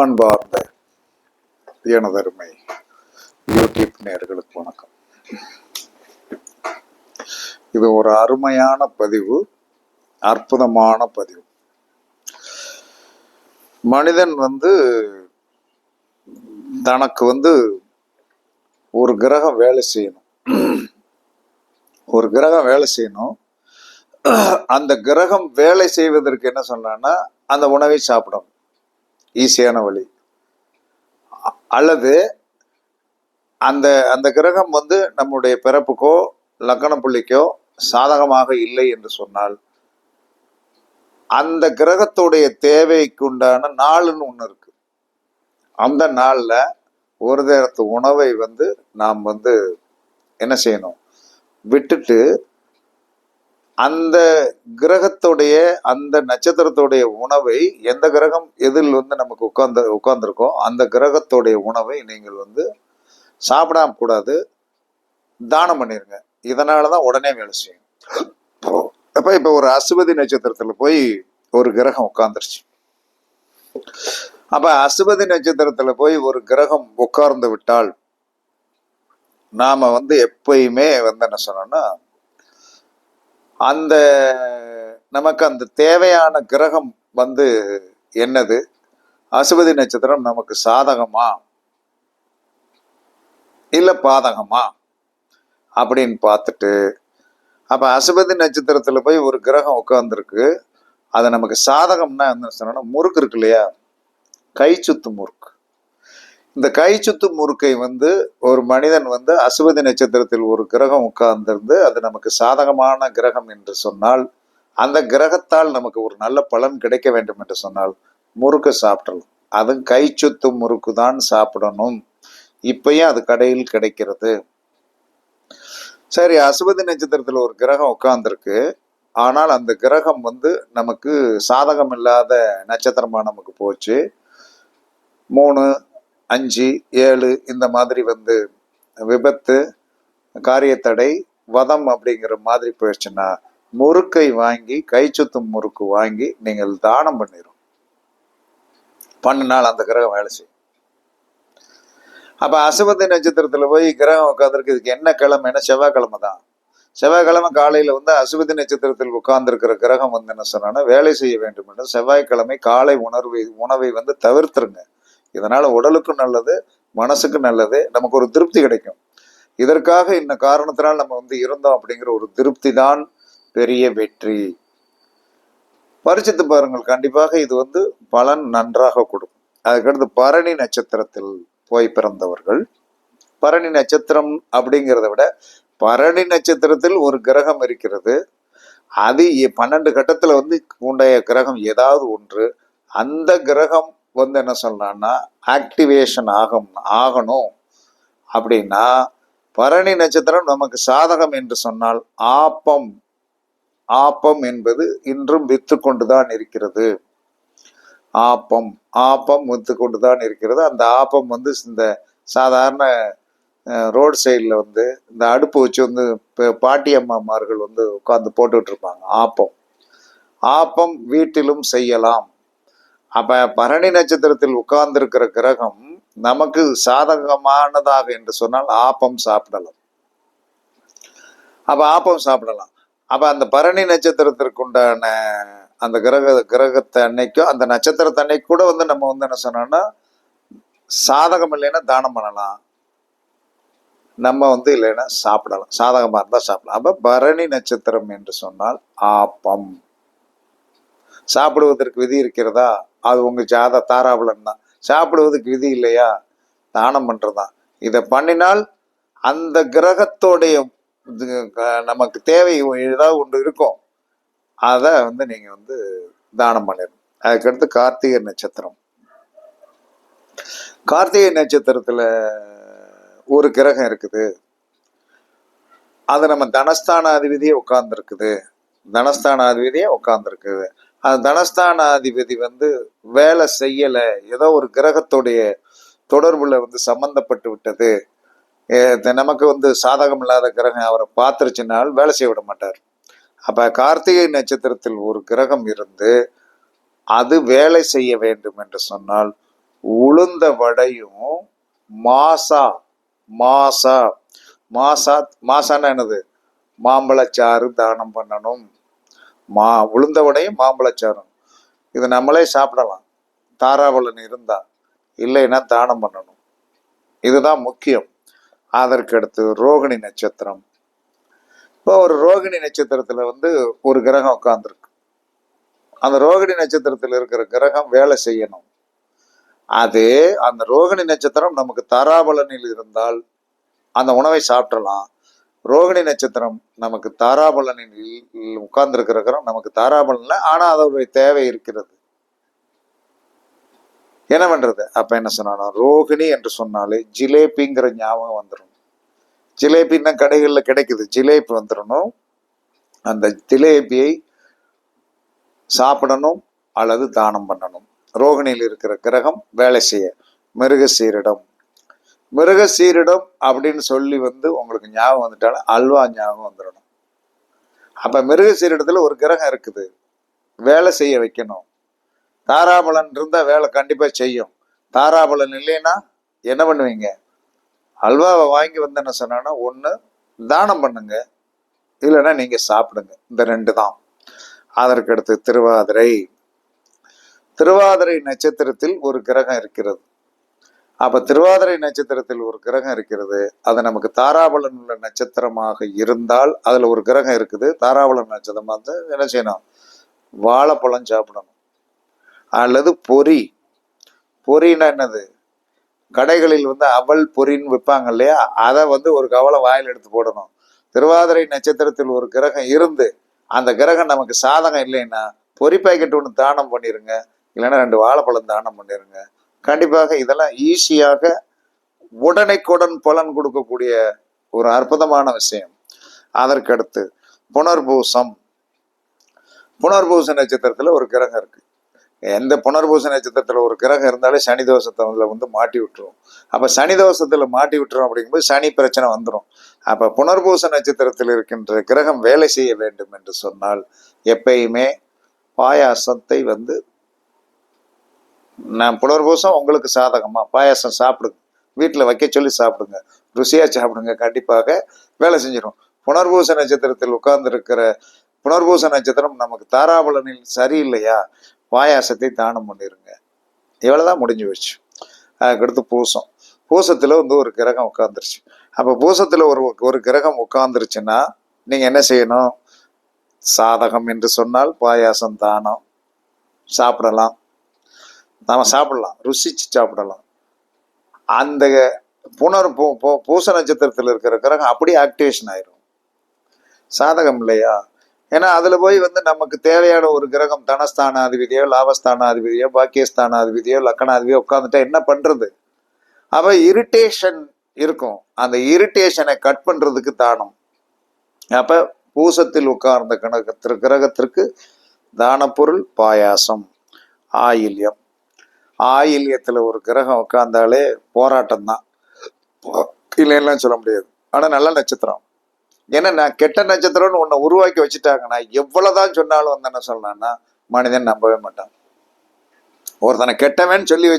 அன்பார்ந்த எனதருமை யூடியூப் நேயர்களுக்கு வணக்கம். இது ஒரு அருமையான பதிவு, அற்புதமான பதிவு. மனிதன் தனக்கு ஒரு கிரகம் வேலை செய்யணும். ஒரு கிரகம் வேலை செய்யணும். அந்த கிரகம் வேலை செய்வதற்கு என்ன சொன்னான்னா, அந்த உணவை சாப்பிடணும். ஈஸியான வழி. அல்லது அந்த அந்த கிரகம் நம்முடைய பிறப்புக்கோ லக்கண புள்ளிக்கோ சாதகமாக இல்லை என்று சொன்னால், அந்த கிரகத்துடைய தேவைக்கு உண்டான நாள்னு ஒன்று இருக்கு. அந்த நாள்ல ஒரு நேரத்து உணவை நாம் என்ன செய்யணும், விட்டுட்டு அந்த கிரகத்துடைய அந்த நட்சத்திரத்துடைய உணவை, எந்த கிரகம் எதில் நமக்கு உட்கார்ந்துருக்கோ அந்த கிரகத்துடைய உணவை நீங்கள் சாப்பிடாம கூடாது, தானம் பண்ணிருங்க. இதனாலதான் உடனே வேலை செய்யும். இப்ப ஒரு அசுபதி நட்சத்திரத்துல போய் ஒரு கிரகம் உட்கார்ந்துருச்சு. அப்ப அசுபதி நட்சத்திரத்துல போய் ஒரு கிரகம் உட்கார்ந்து விட்டால், நாம எப்பயுமே என்ன சொன்னோம்னா, அந்த நமக்கு அந்த தேவையான கிரகம் என்னது, அசுபதி நட்சத்திரம் நமக்கு சாதகமா இல்ல பாதகமா அப்படின்னு பார்த்துட்டு, அப்ப அசுபதி நட்சத்திரத்துல போய் ஒரு கிரகம் உட்கார்ந்துருக்கு, அது நமக்கு சாதகம்னா என்ன சொன்னா, முறுக்கு இருக்கு இல்லையா, கை சுத்து முறுக்கு. இந்த கை சுத்து முறுக்கை ஒரு மனிதன் அசுபதி நட்சத்திரத்தில் ஒரு கிரகம் உட்கார்ந்திருந்து அது நமக்கு சாதகமான கிரகம் என்று சொன்னால், அந்த கிரகத்தால் நமக்கு ஒரு நல்ல பலன் கிடைக்க வேண்டும் என்று சொன்னால் முறுக்கை சாப்பிடலாம். அது கை சுத்து முறுக்கு தான் சாப்பிடணும். இப்பயும் அது கடையில் கிடைக்கிறது. சரி, அசுபதி நட்சத்திரத்துல ஒரு கிரகம் உட்கார்ந்துருக்கு, ஆனால் அந்த கிரகம் நமக்கு சாதகம் இல்லாத நட்சத்திரமா நமக்கு போச்சு. 3, 5, 7 இந்த மாதிரி விபத்து, காரியத்தடை, வதம் அப்படிங்கிற மாதிரி போயிடுச்சுன்னா, முறுக்கை வாங்கி, கை சுத்தும் முறுக்கு வாங்கி நீங்கள் தானம் பண்ணினால் அந்த கிரகம் வேலை செய்யும். அப்ப அசுபதி நட்சத்திரத்துல போய் கிரகம் உட்கார்ந்துருக்கு. இதுக்கு என்ன கிழமைன்னா செவ்வாய்க்கிழமை தான். செவ்வாய்க்கிழமை காலையில அசுபதி நட்சத்திரத்தில் உட்கார்ந்துருக்கிற கிரகம் என்ன சொன்னா, வேலை செய்ய வேண்டும் என்று செவ்வாய்க்கிழமை காலை உணவை தவிர்த்துருங்க. இதனால உடலுக்கும் நல்லது, மனசுக்கும் நல்லது, நமக்கு ஒரு திருப்தி கிடைக்கும். இதற்காக இந்த காரணத்தினால் நம்ம இருந்தோம் அப்படிங்கிற ஒரு திருப்தி தான் பெரிய வெற்றி. பரிசித்து பாருங்கள், கண்டிப்பாக இது பலன் நன்றாக கொடுக்கும். அதுக்கடுத்து பரணி நட்சத்திரத்தில் போய் பிறந்தவர்கள், பரணி நட்சத்திரம் அப்படிங்கிறத விட பரணி நட்சத்திரத்தில் ஒரு கிரகம் இருக்கிறது. அது 12 கட்டத்துல உண்டைய கிரகம் ஏதாவது ஒன்று. அந்த கிரகம் என்ன சொல்லலாம்னா, ஆக்டிவேஷன் ஆகணும் அப்படின்னா, பரணி நட்சத்திரம் நமக்கு சாதகம் என்று சொன்னால், ஆப்பம் என்பது இன்றும் வித்து கொண்டுதான் இருக்கிறது. ஆப்பம் வித்து கொண்டுதான் இருக்கிறது. அந்த ஆப்பம் இந்த சாதாரண ரோடு சைடில் இந்த அடுப்பு வச்சு பாட்டி அம்மாமார்கள் உட்கார்ந்து போட்டுக்கிட்டு இருப்பாங்க. ஆப்பம் வீட்டிலும் செய்யலாம். அப்ப பரணி நட்சத்திரத்தில் உட்கார்ந்து இருக்கிற கிரகம் நமக்கு சாதகமானதாக என்று சொன்னால் ஆப்பம் சாப்பிடலாம். அப்ப அந்த பரணி நட்சத்திரத்திற்கு உண்டான அந்த கிரகத்தை அன்னைக்கும், அந்த நட்சத்திரத்தை அன்னைக்கு கூட நம்ம என்ன சொன்னோம்னா, சாதகம் இல்லைன்னா தானம் பண்ணலாம், நம்ம இல்லைன்னா சாப்பிடலாம். சாதகமா இருந்தா சாப்பிடலாம். அப்ப பரணி நட்சத்திரம் என்று சொன்னால் ஆப்பம். சாப்பிடுவதற்கு விதி இருக்கிறதா? அது உங்க தாராபலன் தான். சாப்பிடுவதற்கு விதி இல்லையா? தானம் பண்றதுதான். இதை பண்ணினால் அந்த கிரகத்தோடைய நமக்கு தேவை ஏதாவது ஒன்று இருக்கும், அதை நீங்க தானம் பண்ணிடணும். அதுக்கடுத்து கார்த்திகை நட்சத்திரம். கார்த்திகை நட்சத்திரத்துல ஒரு கிரகம் இருக்குது. அது நம்ம தனஸ்தானாதிபதியே உட்கார்ந்துருக்குது. அது தனஸ்தானாதிபதி வேலை செய்யல, ஏதோ ஒரு கிரகத்துடைய தொடர்புல சம்பந்தப்பட்டு விட்டது. நமக்கு சாதகம் இல்லாத கிரகம் அவரை பார்த்துருச்சுனால் வேலை செய்ய விட மாட்டார். அப்ப கார்த்திகை நட்சத்திரத்தில் ஒரு கிரகம் இருந்து அது வேலை செய்ய வேண்டும் என்று சொன்னால் உளுந்த வடையும் மாசா மாசா மாசா மாசான்னா என்னது? மாம்பழச்சாறு தானம் பண்ணணும். உளுந்த வடையும் மாம்பழச்சாரும் இது நம்மளே சாப்பிடலாம், தாராபலன் இருந்தா. இல்லைன்னா தானம் பண்ணணும். இதுதான் முக்கியம். அதற்கடுத்து ரோகிணி நட்சத்திரம். இப்போ ஒரு ரோகிணி நட்சத்திரத்துல ஒரு கிரகம் உட்கார்ந்துருக்கு. அந்த ரோகிணி நட்சத்திரத்தில் இருக்கிற கிரகம் வேலை செய்யணும். அந்த ரோகிணி நட்சத்திரம் நமக்கு தாராபலனில் இருந்தால் அந்த உணவை சாப்பிடலாம். ரோகிணி நட்சத்திரம் நமக்கு தாராபலனில் உட்கார்ந்துருக்கிற கிரகம் நமக்கு தாராபலன்ல, ஆனா அதோடைய தேவை இருக்கிறது. என்ன பண்றது? அப்ப என்ன சொன்னா, ரோகிணி என்று சொன்னாலே ஜிலேபிங்கிற ஞாபகம் வந்துடும். ஜிலேபின்னா கடைகள்ல கிடைக்குது, ஜிலேபி வந்துடணும். அந்த ஜிலேபியை சாப்பிடணும் அல்லது தானம் பண்ணணும். ரோகிணியில் இருக்கிற கிரகம் வேலை செய்ய. மிருகசீரிடம். மிருகசீரிடம் அப்படின்னு சொல்லி உங்களுக்கு ஞாபகம் வந்துட்டாலும் அல்வா ஞாபகம் வந்துடணும். அப்ப மிருகசீரிடத்துல ஒரு கிரகம் இருக்குது, வேலை செய்ய வைக்கணும். தாராபலன் இருந்தா வேலை கண்டிப்பா செய்யும். தாராபலன் இல்லைன்னா என்ன பண்ணுவீங்க? அல்வாவை வாங்கி என்ன சொன்னா, ஒண்ணு தானம் பண்ணுங்க, இல்லைன்னா நீங்க சாப்பிடுங்க. இந்த 2 தான். அதற்கடுத்து திருவாதிரை. திருவாதிரை நட்சத்திரத்தில் ஒரு கிரகம் இருக்கிறது. அப்ப திருவாதிரை நட்சத்திரத்தில் ஒரு கிரகம் இருக்கிறது. அது நமக்கு தாராபலன் உள்ள நட்சத்திரமாக இருந்தால், அதுல ஒரு கிரகம் இருக்குது, தாராபலன் நட்சத்திரம் என்ன செய்யணும்? வாழைப்பழம் சாப்பிடணும். அல்லது பொரி. பொரின்னா என்னது? கடைகளில் அவல் பொரின்னு விற்பாங்க இல்லையா, அதை ஒரு கவலை வாயில் எடுத்து போடணும். திருவாதிரை நட்சத்திரத்தில் ஒரு கிரகம் இருந்து அந்த கிரகம் நமக்கு சாதகம் இல்லைன்னா பொரி பாக்கெட் ஒன்று தானம் பண்ணிருங்க, இல்லைன்னா 2 வாழைப்பழம் தானம் பண்ணிருங்க. கண்டிப்பாக இதெல்லாம் ஈஸியாக உடனுக்குடன் பலன் கொடுக்கக்கூடிய ஒரு அற்புதமான விஷயம். அதற்கடுத்து புனர்பூசம். புனர்பூச நட்சத்திரத்துல ஒரு கிரகம் இருக்கு. எந்த புனர்பூச நட்சத்திரத்துல ஒரு கிரகம் இருந்தாலே சனி தோஷத்துல மாட்டி விட்டுரும். அப்ப சனி தோஷத்துல மாட்டி விட்டுரும் அப்படிங்கும்போது சனி பிரச்சனை வந்துடும். அப்ப புனர்பூச நட்சத்திரத்தில் இருக்கின்ற கிரகம் வேலை செய்ய வேண்டும் என்று சொன்னால் எப்பயுமே பாயாசத்தை நான் புனர்பூசம் உங்களுக்கு சாதகமா பாயாசம் சாப்பிடுங்க, வீட்டுல வைக்க சொல்லி சாப்பிடுங்க, ருசியா சாப்பிடுங்க, கண்டிப்பாக வேலை செஞ்சிடும். புனர்பூச நட்சத்திரத்தில் உட்கார்ந்து இருக்கிற புனர்பூச நட்சத்திரம் நமக்கு தாராபலனில் சரியில்லையா, பாயாசத்தை தானம் பண்ணிருங்க. இவ்வளவுதான், முடிஞ்சு வச்சு. அதுக்கடுத்து பூசம். பூசத்துல ஒரு கிரகம் உட்கார்ந்துருச்சு. அப்ப பூசத்துல ஒரு கிரகம் உட்கார்ந்துருச்சுன்னா நீங்க என்ன செய்யணும்? சாதகம் என்று சொன்னால் பாயாசம் தானம் சாப்பிடலாம், நாம சாப்பிடலாம், ருசிச்சு சாப்பிடலாம். அந்த பூச நட்சத்திரத்தில் இருக்கிற கிரகம் அப்படியே ஆக்டிவேஷன் ஆயிரும். சாதகம் இல்லையா? ஏன்னா அதுல போய் நமக்கு தேவையான ஒரு கிரகம் தனஸ்தானாதிபதியோ லாபஸ்தானாதிபதியோ பாக்கியஸ்தானாதிபதியோ லக்கணாதிபதியோ உட்கார்ந்துட்டா என்ன பண்றது? அப்ப இரிட்டேஷன் இருக்கும். அந்த இரிட்டேஷனை கட் பண்றதுக்கு தானம். அப்ப பூசத்தில் உட்கார்ந்த கிரகத்திற்கு தான பொருள் பாயாசம். ஆயில்யம். ஆயில்யத்துல ஒரு கிரகம் உட்கார்ந்தாலே போராட்டம் தான், இல்லைன்னா சொல்ல முடியாது. ஆனா நல்ல நட்சத்திரம். ஏன்னா நான் கெட்ட நட்சத்திரம்னு ஒண்ணு உருவாக்கி வச்சுட்டாங்கன்னா எவ்வளவுதான் சொன்னாலும் என்ன சொல்லலாம்னா மனிதன் நம்பவே மாட்டான். ஒருத்தனை கெட்டவன் சொல்லி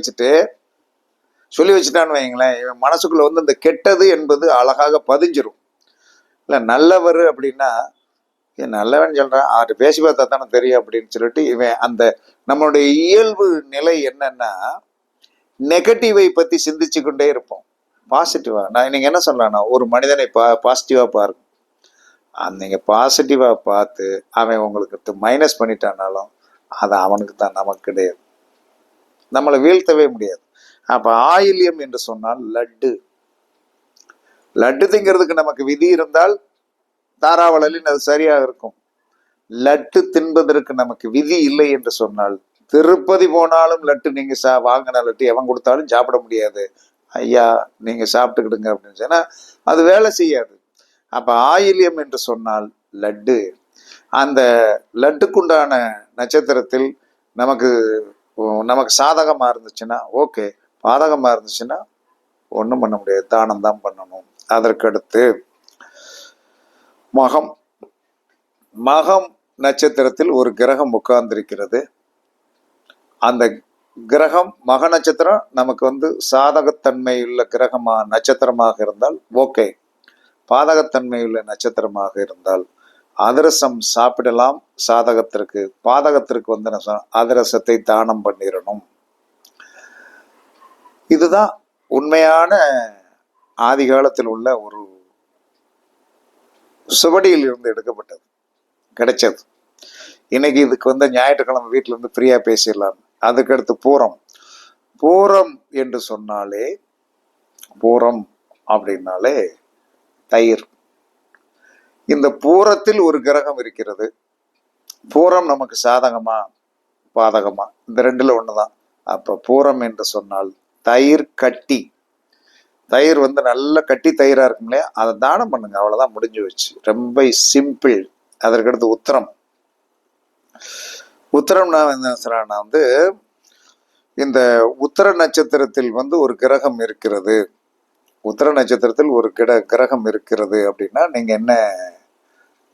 வச்சுட்டான்னு வைங்களேன், இவன் மனசுக்குள்ள இந்த கெட்டது என்பது அழகாக பதிஞ்சிரும். இல்ல நல்லவர் அப்படின்னா நல்லவன் சொல்றான், அவர்கிட்ட பேசி பார்த்தா தானே தெரியும் அப்படின்னு சொல்லிட்டு இவன் அந்த நம்மளுடைய இயல்பு நிலை என்னன்னா நெகட்டிவை பத்தி சிந்திச்சு கொண்டே இருப்போம். பாசிட்டிவா நீங்க என்ன சொல்லலாம்னா ஒரு மனிதனை பாசிட்டிவா பாருங்க. நீங்க பாசிட்டிவா பார்த்து அவன் உங்களுக்கு மைனஸ் பண்ணிட்டானாலும் அது அவனுக்கு தான், நமக்கு கிடையாது. நம்மளை வீழ்த்தவே முடியாது. அப்ப ஆயில்யம் என்று சொன்னால் லட்டு. லட்டு திங்கிறதுக்கு நமக்கு விதி இருந்தால் தாராவளில் அது சரியாக இருக்கும். லட்டு தின்பதற்கு நமக்கு விதி இல்லை என்று சொன்னால் திருப்பதி போனாலும் லட்டு நீங்க வாங்கின லட்டு எவன் கொடுத்தாலும் சாப்பிட முடியாது. ஐயா நீங்க சாப்பிட்டுக்கிடுங்க அப்படின்னு சொன்னா அது வேலை செய்யாது. அப்ப ஆயில்யம் என்று சொன்னால் லட்டு. அந்த லட்டுக்குண்டான நட்சத்திரத்தில் நமக்கு சாதகமா இருந்துச்சுன்னா ஓகே, பாதகமா இருந்துச்சுன்னா ஒன்றும் பண்ண முடியாது, தானம் தான் பண்ணணும். அதற்கடுத்து மகம். மகம் நட்சத்திரத்தில் ஒரு கிரகம் உட்கார்ந்திருக்கிறது. அந்த கிரகம் மக நட்சத்திரம் நமக்கு சாதகத்தன்மை உள்ள நட்சத்திரமாக இருந்தால் ஓகே. பாதகத்தன்மை உள்ள நட்சத்திரமாக இருந்தால் அதிரசம் சாப்பிடலாம். சாதகத்திற்கு. பாதகத்திற்கு அதிரசத்தை தானம் பண்ணிடணும். இதுதான் உண்மையான ஆதி காலத்தில் உள்ள ஒரு சுவடியில் இருந்து எடுக்கப்பட்டது, கிடைச்சது. இன்னைக்கு இதுக்கு ஞாயிற்றுக்கிழமை வீட்டில இருந்து ஃப்ரீயா பேசிடலாம். அதுக்கடுத்து பூரம். பூரம் என்று சொன்னாலே, பூரம் அப்படின்னாலே தயிர். இந்த பூரத்தில் ஒரு கிரகம் இருக்கிறது. பூரம் நமக்கு சாதகமா பாதகமா? இந்த ரெண்டுல ஒண்ணுதான். அப்ப பூரம் என்று சொன்னால் தயிர் கட்டி. தயிர் நல்ல கட்டி தயிரா இருக்கும் இல்லையா, அதை தானம் பண்ணுங்க. அவ்வளவுதான், முடிஞ்சு வச்சு. ரொம்ப சிம்பிள். அதற்கடுத்து உத்திரம். உத்திரம்னா என்ன சொல்றேன்னா இந்த உத்திர நட்சத்திரத்தில் ஒரு கிரகம் இருக்கிறது. உத்திர நட்சத்திரத்தில் ஒரு கிரகம் இருக்கிறது அப்படின்னா நீங்க என்ன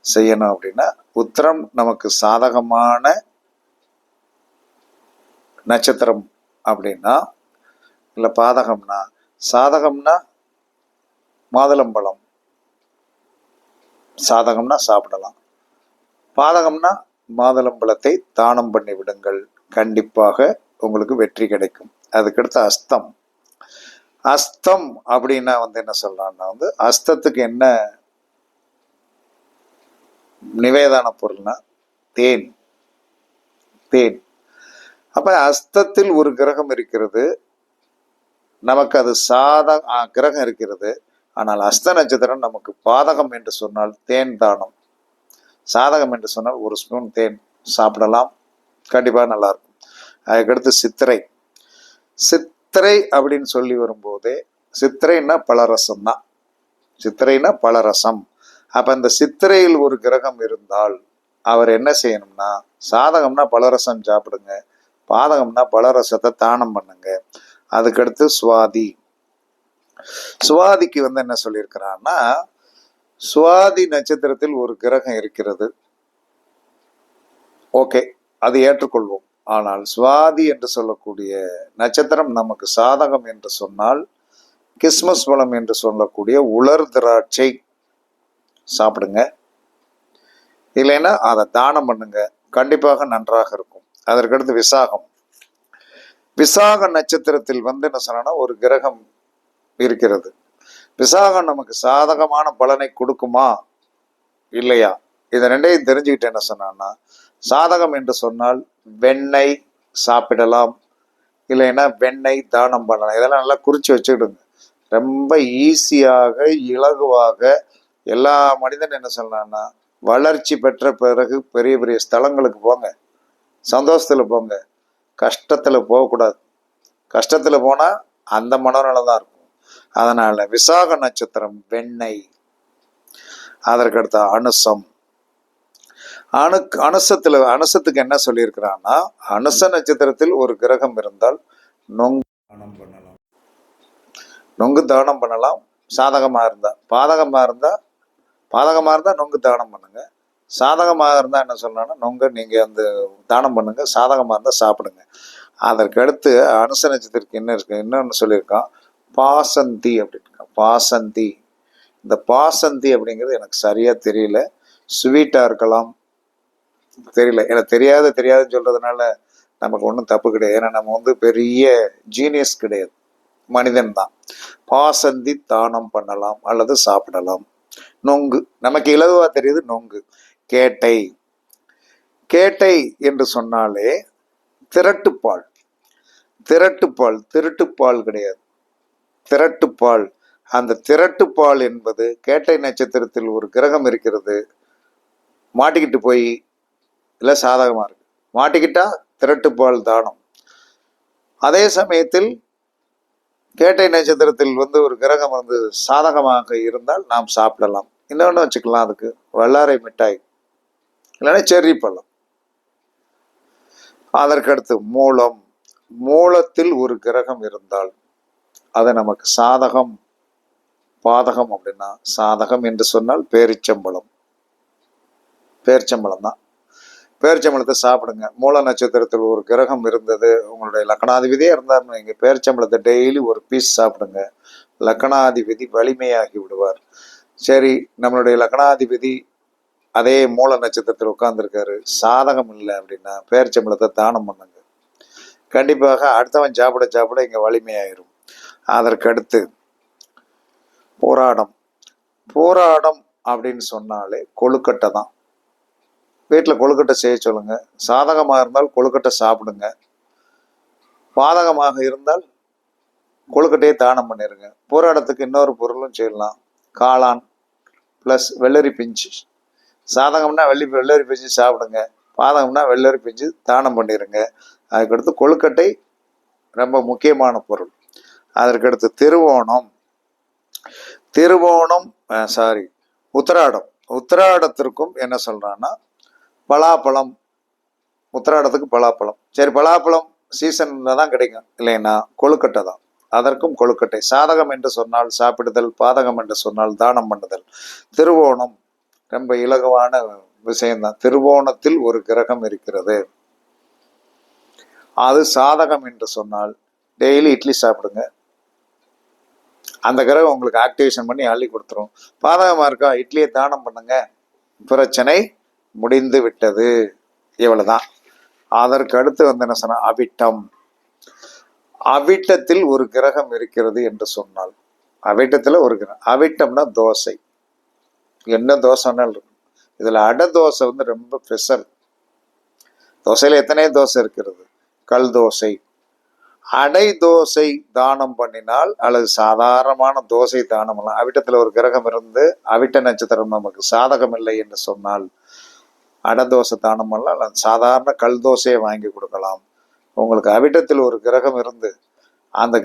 செய்யணும் அப்படின்னா, உத்திரம் நமக்கு சாதகமான நட்சத்திரம் அப்படின்னா, இல்ல பாதகம்னா, சாதகம்னா மாதுளம்பழம், சாதகம்னா சாப்பிடலாம். பாதகம்னா மாதுளம்பழத்தை தானம் பண்ணி விடுங்கள். கண்டிப்பாக உங்களுக்கு வெற்றி கிடைக்கும். அதுக்கடுத்து அஸ்தம். அஸ்தம் அப்படின்னா என்ன சொல்லலாம்னா அஸ்தத்துக்கு என்ன நிவேதான பொருள்னா தேன். தேன். அப்ப அஸ்தத்தில் ஒரு கிரகம் இருக்கிறது. நமக்கு அது கிரகம் இருக்கிறது. ஆனால் அஸ்த நட்சத்திரம் நமக்கு பாதகம் என்று சொன்னால் தேன் தானம். சாதகம் என்று சொன்னால் ஒரு ஸ்பூன் தேன் சாப்பிடலாம். கண்டிப்பா நல்லா இருக்கும். அதுக்கடுத்து சித்திரை. சித்திரை அப்படின்னு சொல்லி வரும்போதே, சித்திரைன்னா பலரசம் தான். சித்திரைனா பலரசம். அப்ப அந்த சித்திரையில் ஒரு கிரகம் இருந்தால் அவர் என்ன செய்யணும்னா, சாதகம்னா பலரசம் சாப்பிடுங்க, பாதகம்னா பலரசத்தை தானம் பண்ணுங்க. அதுக்கடுத்து சுவாதி. சுவாதிக்கு என்ன சொல்லியிருக்கிறான்னா, சுவாதி நட்சத்திரத்தில் ஒரு கிரகம் இருக்கிறது. ஓகே, அதை ஏற்றுக்கொள்வோம். ஆனால் சுவாதி என்று சொல்லக்கூடிய நட்சத்திரம் நமக்கு சாதகம் என்று சொன்னால், கிறிஸ்மஸ் பழம் என்று சொல்லக்கூடிய உலர் திராட்சை சாப்பிடுங்க. இல்லைன்னா அதை தானம் பண்ணுங்க. கண்டிப்பாக நன்றாக இருக்கும். அதற்கடுத்து விசாகம். விசாக நட்சத்திரத்தில் என்ன சொன்னா ஒரு கிரகம் இருக்கிறது. விசாகம் நமக்கு சாதகமான பலனை கொடுக்குமா இல்லையா? இதை ரெண்டையும் தெரிஞ்சுக்கிட்டு என்ன சொன்னா, சாதகம் என்று சொன்னால் வெண்ணெய் சாப்பிடலாம், இல்லைன்னா வெண்ணெய் தானம் பண்ணலாம். இதெல்லாம் நல்லா குறிச்சு வச்சுக்கிடுங்க. ரொம்ப ஈஸியாக இலகுவாக எல்லா மனிதன் என்ன சொல்லலாம்னா, வளர்ச்சி பெற்ற பிறகு பெரிய பெரிய ஸ்தலங்களுக்கு போங்க, சந்தோஷத்துல போங்க, கஷ்டத்துல போகக்கூடாது. கஷ்டத்துல போனா அந்த மனநலம் தான் இருக்கும். அதனால விசாக நட்சத்திரம் வெண்ணெய். அதற்கடுத்த அனுசம். அனுசத்துக்கு என்ன சொல்லியிருக்கிறான்னா, அனுச நட்சத்திரத்தில் ஒரு கிரகம் இருந்தால் நொங்கு தானம் பண்ணலாம். நொங்கு தானம் பண்ணலாம். சாதகமா இருந்தா. பாதகமா இருந்தா நொங்கு தானம் பண்ணுங்க. சாதகமாக இருந்தா என்ன சொல்லலாம்னா, நொங்க நீங்க தானம் பண்ணுங்க. சாதகமா இருந்தா சாப்பிடுங்க. அதற்கு அடுத்து அனுச நட்சத்திரத்துக்கு என்ன இருக்கு, இன்னொன்னு சொல்லியிருக்கான், பாசந்தி அப்படின்னு. பாசந்தி. இந்த பாசந்தி அப்படிங்கிறது எனக்கு சரியா தெரியல. ஸ்வீட்டா இருக்கலாம், தெரியல. எனக்கு தெரியாதுன்னு சொல்றதுனால நமக்கு ஒன்றும் தப்பு கிடையாது. ஏன்னா நம்ம பெரிய ஜீனியஸ் கிடையாது, மனிதன் தான். பாசந்தி தானம் பண்ணலாம் அல்லது சாப்பிடலாம். நொங்கு நமக்கு இலகுவா தெரியுது. நொங்கு. கேட்டை. கேட்டை என்று சொன்னாலே திரட்டுப்பால். திரட்டுப்பால். திருட்டுப்பால் கிடையாது, திரட்டுப்பால். அந்த திரட்டுப்பால் என்பது கேட்டை நட்சத்திரத்தில் ஒரு கிரகம் இருக்கிறது. மாட்டிக்கிட்டு போய் இல்ல சாதகமா இருக்கு, மாட்டிக்கிட்டா திரட்டுப்பால் தானம். அதே சமயத்தில் கேட்டை நட்சத்திரத்தில் ஒரு கிரகம் சாதகமாக இருந்தால் நாம் சாப்பிடலாம். இன்னொன்னு வச்சுக்கலாம், அதுக்கு வல்லாரை மிட்டாய், இல்லைன்னா செர்ரி பழம். அதற்கடுத்து மூலம். மூலத்தில் ஒரு கிரகம் இருந்தால் அது நமக்கு சாதகம் பாதகம் அப்படின்னா, சாதகம் என்று சொன்னால் பேரிச்சம்பழம். பேரிச்சம்பழம் தான். பேரிச்சம்பழத்தை சாப்பிடுங்க. மூல நட்சத்திரத்தில் ஒரு கிரகம் இருந்தது, உங்களுடைய லக்னாதிபதியே இருந்தாருன்னு வைங்க, பேரிச்சம்பழத்தை டெய்லி ஒரு பீஸ் சாப்பிடுங்க. லக்னாதிபதி வலிமையாகி விடுவார். சரி, நம்மளுடைய லக்னாதிபதி அதே மூல நட்சத்திரத்தில் உட்கார்ந்துருக்காரு, சாதகம் இல்லை அப்படின்னா பேரிச்சம்பழத்தை தானம் பண்ணுங்க. கண்டிப்பாக அடுத்தவன் சாப்பிட சாப்பிட இங்கே வலிமையாயிரும். அதற்கடுத்து போராடம். போராடம் அப்படின்னு சொன்னாலே கொழுக்கட்டை தான். வீட்டில் கொழுக்கட்டை செய்ய சொல்லுங்க. சாதகமாக இருந்தால் கொழுக்கட்டை சாப்பிடுங்க, பாதகமாக இருந்தால் கொழுக்கட்டையை தானம் பண்ணிடுங்க. போராடத்துக்கு இன்னொரு பொருளும் செய்யலாம், காளான் ப்ளஸ் வெள்ளரி பிஞ்சு. சாதகம்னா வெள்ளரி பிஞ்சு சாப்பிடுங்க, பாதகம்னா வெள்ளரி பிஞ்சு தானம் பண்ணிடுங்க. அதுக்கடுத்து கொழுக்கட்டை ரொம்ப முக்கியமான பொருள். அதற்கடுத்து திருவோணம். உத்திராடம். உத்திராடத்திற்கும் என்ன சொல்றான்னா பலாப்பழம். உத்திராடத்துக்கு பலாப்பழம். சரி, பலாப்பழம் சீசன்ல தான் கிடைக்கும் இல்லைன்னா கொழுக்கட்டை தான். அதற்கும் கொழுக்கட்டை. சாதகம் என்று சொன்னால் சாப்பிடுதல், பாதகம் என்று சொன்னால் தானம் பண்ணுதல். திருவோணம் ரொம்ப இலகுவான விஷயம்தான். திருவோணத்தில் ஒரு கிரகம் இருக்கிறது, அது சாதகம் என்று சொன்னால் டெய்லி இட்லி சாப்பிடுங்க, அந்த கிரகம் உங்களுக்கு ஆக்டிவேஷன் பண்ணி அள்ளி கொடுத்துரும். பாதகமாக இருக்கா, இட்லியை தானம் பண்ணுங்க, பிரச்சனை முடிந்து விட்டது. இவ்வளவுதான். அதற்கு அடுத்து வந்து என்ன சொன்னா அவிட்டம். அவிட்டத்தில் ஒரு கிரகம் இருக்கிறது என்று சொன்னால், அவிட்டத்தில் ஒரு கிரகம். அவிட்டம்னா தோசை. என்ன தோசைனாலும் இருக்கும். இதுல அடை தோசை வந்து ரொம்ப ஸ்பெஷல். தோசையில எத்தனை தோசை இருக்கிறது. கல் தோசை, அடை தோசை தானம் பண்ணினால் அல்லது சாதாரணமான தோசை தானம் பண்ணலாம். அவிட்டத்தில் ஒரு கிரகம் இருந்து அவிட்ட நட்சத்திரம் நமக்கு சாதகம் இல்லை என்று சொன்னால் அடை தோசை தானம் பண்ணலாம், அல்லது சாதாரண கல் தோசையை வாங்கி கொடுக்கலாம். உங்களுக்கு அவிட்டத்தில் ஒரு கிரகம் இருந்து அந்த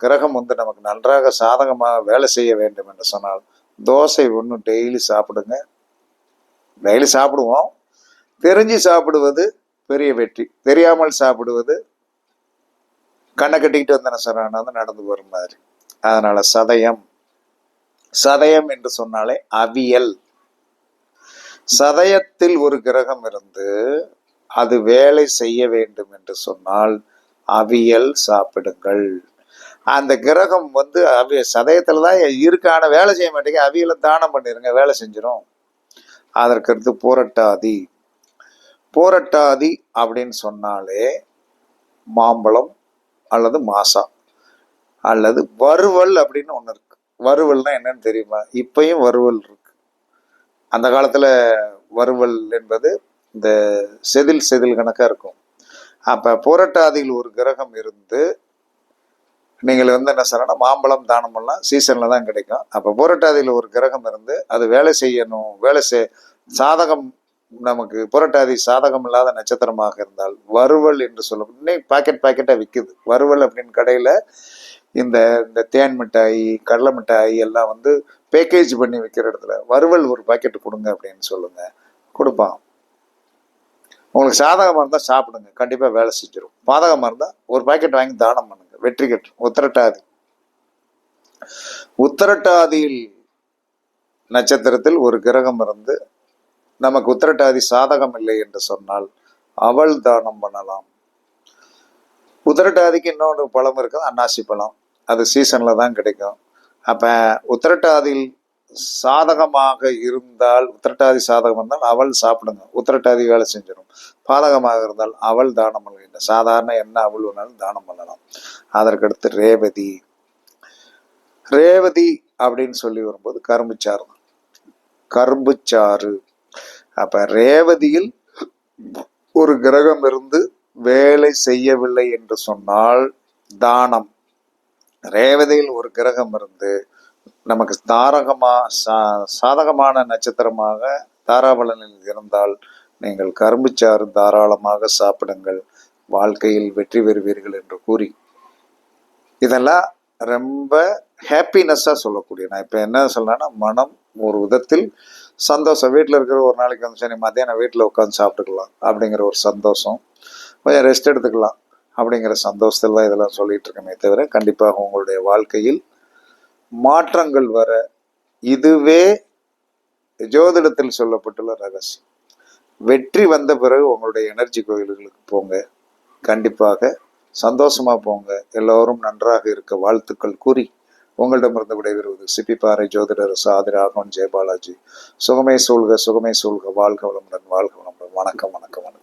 கிரகம் வந்து நமக்கு நன்றாக சாதகமாக வேலை செய்ய வேண்டும் என்று சொன்னால் தோசை ஒன்று டெய்லி சாப்பிடுங்க. டெய்லி சாப்பிடுவோம், தெரிஞ்சு சாப்பிடுவது பெரிய வெற்றி, தெரியாமல் சாப்பிடுவது கண்ணை கட்டிக்கிட்டு வந்து என்ன சொல்றாங்க நடந்து போற மாதிரி. அதனால சதயம் என்று சொன்னாலே அவியல். சதயத்தில் ஒரு கிரகம் இருந்து அது வேலை செய்ய வேண்டும் என்று சொன்னால் அவியல் சாப்பிடுங்கள். அந்த கிரகம் வந்து சதயத்துலதான் இருக்கான வேலை செய்ய மாட்டேங்க, அவியலை தானம் பண்ணிருங்க, வேலை செஞ்சிடும். அதற்கடுத்து போரட்டாதி அப்படின்னு சொன்னாலே மாம்பழம் அல்லது மாசா அல்லது வறுவல் அப்படின்னு ஒண்ணு இருக்கு. வறுவல்னா என்னன்னு தெரியுமா? இப்பயும் வறுவல் இருக்கு. அந்த காலத்துல வறுவல் என்பது இந்த செதில் கணக்கா இருக்கும். அப்ப போராட்டாதியில் ஒரு கிரகம் இருந்து நீங்கள் வந்து என்ன சொல்லணும்னா மாம்பழம் தானம் பண்ணலாம், சீசன்ல தான் கிடைக்கும். அப்ப போராட்டாதியில் ஒரு கிரகம் இருந்து அது வேலை செய்யணும், சாதகம் நமக்கு புரட்டாதி சாதகம் இல்லாத நட்சத்திரமாக இருந்தால் வறுவல் என்று சொல்லும். இன்னைக்கு பாக்கெட்டா விற்குது வறுவல் அப்படின்னு கடையில. இந்த தேன் மிட்டாய், கடலை மிட்டாய் எல்லாம் வந்து பேக்கேஜ் பண்ணி விற்கிற இடத்துல வறுவல் ஒரு பாக்கெட் கொடுங்க அப்படின்னு சொல்லுங்க, கொடுப்பான். உங்களுக்கு சாதகமாக இருந்தால் சாப்பிடுங்க, கண்டிப்பாக வேலை செஞ்சிடும். பாதகமாக இருந்தால் ஒரு பாக்கெட் வாங்கி தானம் பண்ணுங்க, வெற்றி கட்டு. உத்திரட்டாதியில் நட்சத்திரத்தில் ஒரு கிரகம் இருந்து நமக்கு உத்திரட்டாதி சாதகம் இல்லை என்று சொன்னால் அவள் தானம் பண்ணலாம். உத்திரட்டாதிக்கு இன்னொன்று பழம் இருக்குது, அன்னாசி பழம். அது சீசன்ல தான் கிடைக்கும். அப்ப உத்திரட்டாதியில் சாதகமாக இருந்தால், உத்திரட்டாதி சாதகம் இருந்தால் அவள் சாப்பிடுங்க, உத்திரட்டாதி வேலை செஞ்சிடும். பாதகமாக இருந்தால் அவள் தானம் பண்ணலாம், சாதாரண என்ன அவள் வேணாலும் தானம் பண்ணலாம். அதற்கடுத்து ரேவதி அப்படின்னு சொல்லி வரும்போது கரும்புச்சாறு. அப்ப ரேவதியில் ஒரு கிரகம் இருந்து வேலை செய்யவில்லை என்று சொன்னால் தானம். ரேவதியில் ஒரு கிரகம் இருந்து நமக்கு சாதகமான நட்சத்திரமாக தாராபலனில் இருந்தால் நீங்கள் கரும்புச்சாறு தாராளமாக சாப்பிடுங்கள், வாழ்க்கையில் வெற்றி பெறுவீர்கள் என்று கூறி, இதெல்லாம் ரொம்ப ஹாப்பினஸ்ஸாக சொல்லக்கூடிய. நான் இப்போ என்ன சொல்றேன்னா, மனம் ஒரு விதத்தில் சந்தோஷம். வீட்டில் இருக்கிற ஒரு நாளைக்கு வந்து சரி மத்தியானம் வீட்டில் உட்காந்து சாப்பிட்டுக்கலாம் அப்படிங்கிற ஒரு சந்தோஷம், கொஞ்சம் ரெஸ்ட் எடுத்துக்கலாம் அப்படிங்கிற சந்தோஷத்தில் தான் இதெல்லாம் சொல்லிட்டு இருக்கேனே தவிர, கண்டிப்பாக உங்களுடைய வாழ்க்கையில் மாற்றங்கள் வர இதுவே ஜோதிடத்தில் சொல்லப்பட்டுள்ள ரகசியம். வெற்றி வந்த பிறகு உங்களுடைய எனர்ஜி கோயில்களுக்கு போங்க. கண்டிப்பாக சந்தோஷமா போங்க. எல்லோரும் நன்றாக இருக்க வாழ்த்துக்கள் கூறி உங்களிடமிருந்து விடைபெறுவது சிப்பிப்பாறை ஜோதிடர் சாதி ராகவன் ஜெயபாலாஜி. சுகமே சூழ்க, சுகமே சூழ்க. வாழ்க வளமுடன், வாழ்க வளமுடன். வணக்கம், வணக்கம், வணக்கம்.